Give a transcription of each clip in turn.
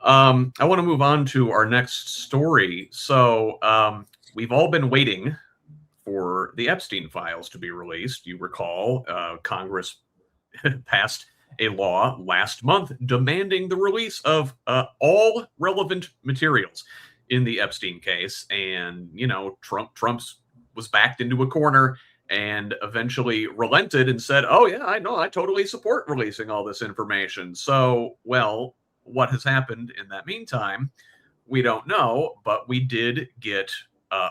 I want to move on to our next story. So we've all been waiting for the Epstein files to be released. You recall Congress passed a law last month demanding the release of all relevant materials in the Epstein case. And, Trump's was backed into a corner and eventually relented and said, oh, yeah, I know, I totally support releasing all this information. So, well, what has happened in that meantime, we don't know, but we did get a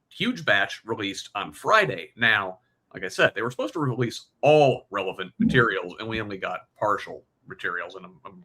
huge batch released on Friday. Now, like I said, they were supposed to release all relevant materials, and we only got partial materials. And I'm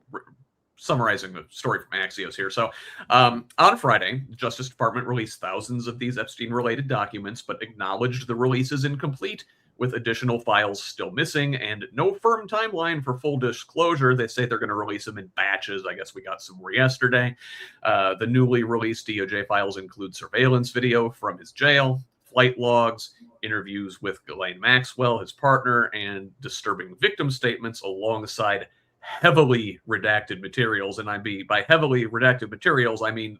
summarizing the story from Axios here. So on Friday, the Justice Department released thousands of these Epstein-related documents, but acknowledged the release is incomplete, with additional files still missing and no firm timeline for full disclosure. They say they're going to release them in batches. I guess we got some more yesterday. The newly released DOJ files include surveillance video from his jail, flight logs, interviews with Ghislaine Maxwell, his partner, and disturbing victim statements alongside heavily redacted materials. And by heavily redacted materials, I mean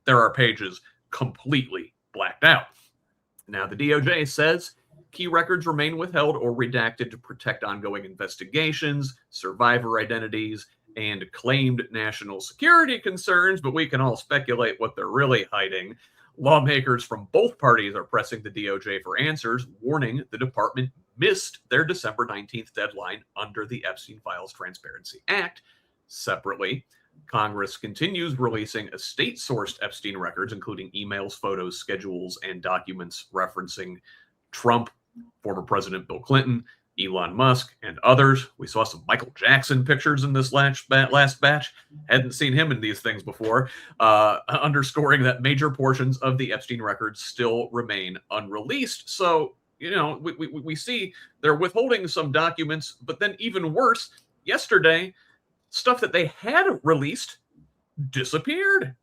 there are pages completely blacked out. Now, the DOJ says key records remain withheld or redacted to protect ongoing investigations, survivor identities, and claimed national security concerns, but we can all speculate what they're really hiding. Lawmakers from both parties are pressing the DOJ for answers, warning the department missed their December 19th deadline under the Epstein Files Transparency Act. Separately, Congress continues releasing state-sourced Epstein records, including emails, photos, schedules, and documents referencing Trump, former President Bill Clinton, Elon Musk, and others. We saw some Michael Jackson pictures in this last batch. Hadn't seen him in these things before, underscoring that major portions of the Epstein records still remain unreleased. So, we see they're withholding some documents, but then even worse, yesterday, stuff that they had released disappeared.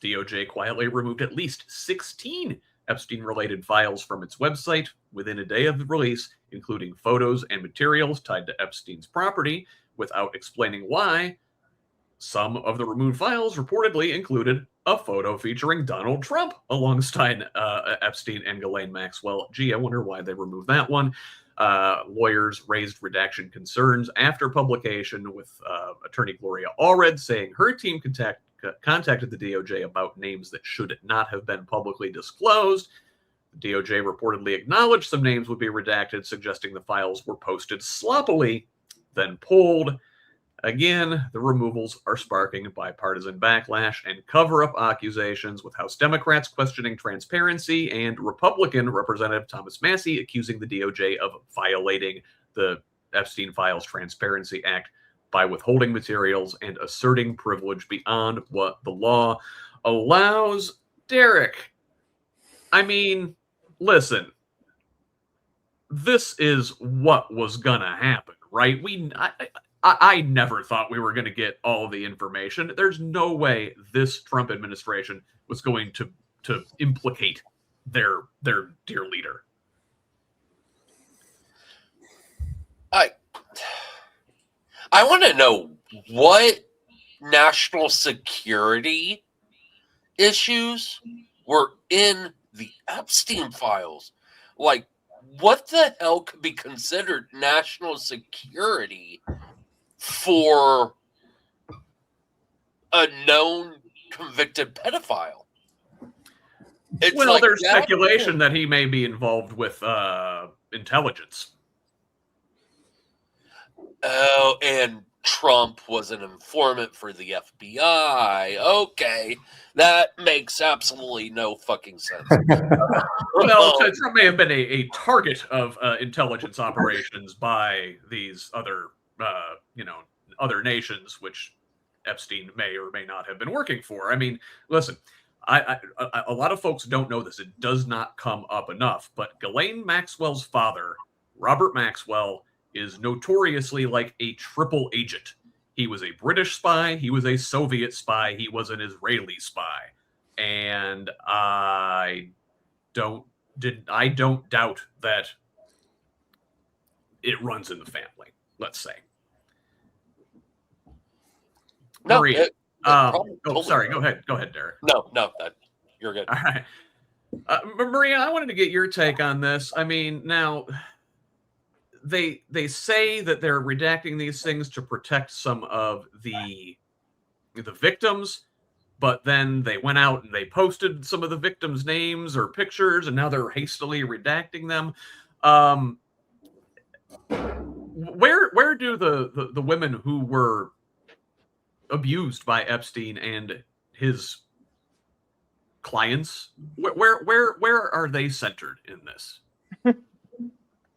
DOJ quietly removed at least 16 Epstein-related files from its website within a day of the release, including photos and materials tied to Epstein's property, without explaining why. Some of the removed files reportedly included a photo featuring Donald Trump alongside Epstein and Ghislaine Maxwell. Gee, I wonder why they removed that one. Lawyers raised redaction concerns after publication, with attorney Gloria Allred saying her team contacted the DOJ about names that should not have been publicly disclosed. The DOJ reportedly acknowledged some names would be redacted, suggesting the files were posted sloppily, then pulled. Again, the removals are sparking bipartisan backlash and cover-up accusations, with House Democrats questioning transparency and Republican Representative Thomas Massie accusing the DOJ of violating the Epstein Files Transparency Act by withholding materials and asserting privilege beyond what the law allows. Derek, I mean, listen, this is what was gonna happen, right? I never thought we were going to get all the information. There's no way this Trump administration was going to implicate their dear leader. I want to know what national security issues were in the Epstein files. Like, what the hell could be considered national security for a known convicted pedophile? There's speculation that he may be involved with intelligence. Oh, and Trump was an informant for the FBI. Okay, that makes absolutely no fucking sense. Trump may have been a target of intelligence operations by these other other nations, which Epstein may or may not have been working for. I mean, listen, a lot of folks don't know this. It does not come up enough, but Ghislaine Maxwell's father, Robert Maxwell, is notoriously like a triple agent. He was a British spy, he was a Soviet spy, he was an Israeli spy. And I don't doubt that it runs in the family, let's say. No, Maria, Sorry. Go ahead, Derek. No, you're good. All right. Maria, I wanted to get your take on this. I mean, now they say that they're redacting these things to protect some of the victims, but then they went out and they posted some of the victims' names or pictures, and now they're hastily redacting them. Where do the women who were abused by Epstein and his clients, where are they centered in this?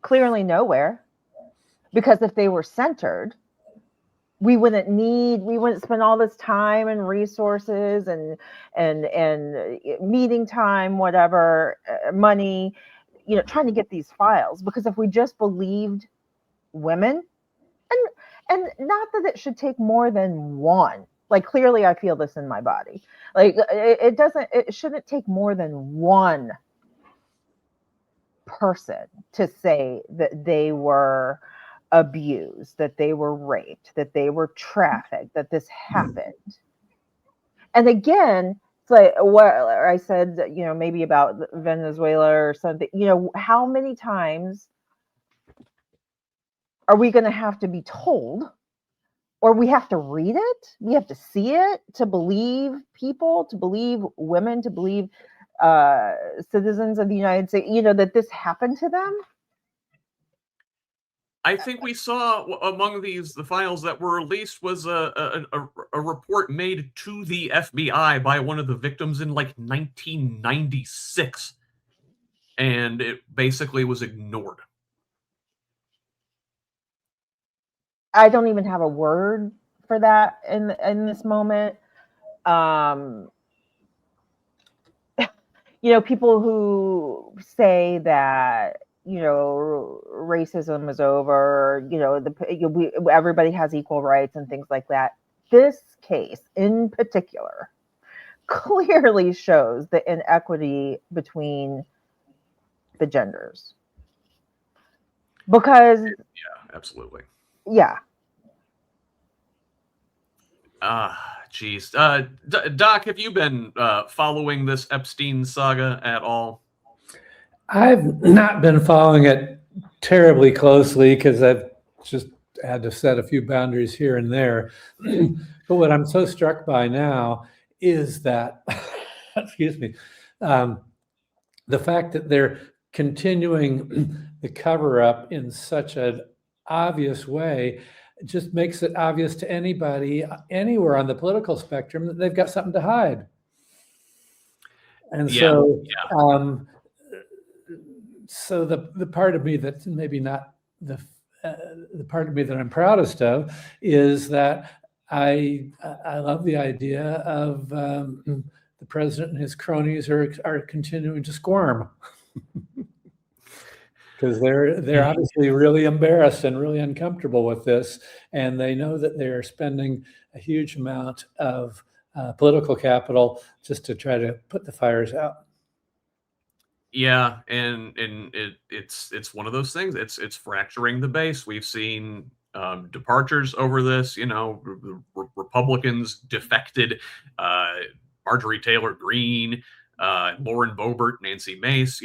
Clearly nowhere, because if they were centered, we wouldn't spend all this time and resources and meeting time, whatever, money, trying to get these files. Because if we just believed women, and not that it should take more than one, like, clearly I feel this in my body, like, it shouldn't take more than one person to say that they were abused, that they were raped, that they were trafficked, that this happened. And again, it's like what I said, maybe about Venezuela or something, how many times are we going to have to be told, or we have to read it, we have to see it to believe people, to believe women, to believe citizens of the United States, that this happened to them? I think we saw among the files that were released was a report made to the FBI by one of the victims in like 1996, and it basically was ignored. I don't even have a word for that in this moment. People who say that racism is over, everybody has equal rights and things like that. This case in particular clearly shows the inequity between the genders. Because yeah, absolutely. Yeah. Geez. Doc, have you been following this Epstein saga at all? I've not been following it terribly closely because I've just had to set a few boundaries here and there. But what I'm so struck by now is that, excuse me, the fact that they're continuing the cover up in such an obvious way just makes it obvious to anybody anywhere on the political spectrum that they've got something to hide. And so the part of me that's maybe not the part of me that I'm proudest of is that I love the idea of the president and his cronies are continuing to squirm because they're obviously really embarrassed and really uncomfortable with this, and they know that they are spending a huge amount of political capital just to try to put the fires out. Yeah, and it's one of those things. It's fracturing the base. We've seen departures over this. Republicans defected. Marjorie Taylor Greene, Lauren Boebert, Nancy Mace.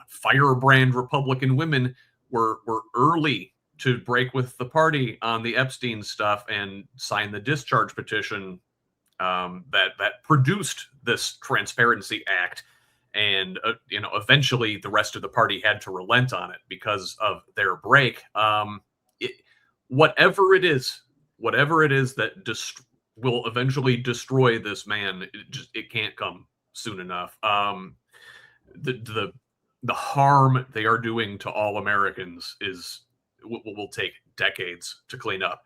Firebrand Republican women were early to break with the party on the Epstein stuff and sign the discharge petition that produced this Transparency Act. And eventually the rest of the party had to relent on it because of their break. Whatever it is that will eventually destroy this man, it can't come soon enough. The harm they are doing to all Americans will take decades to clean up.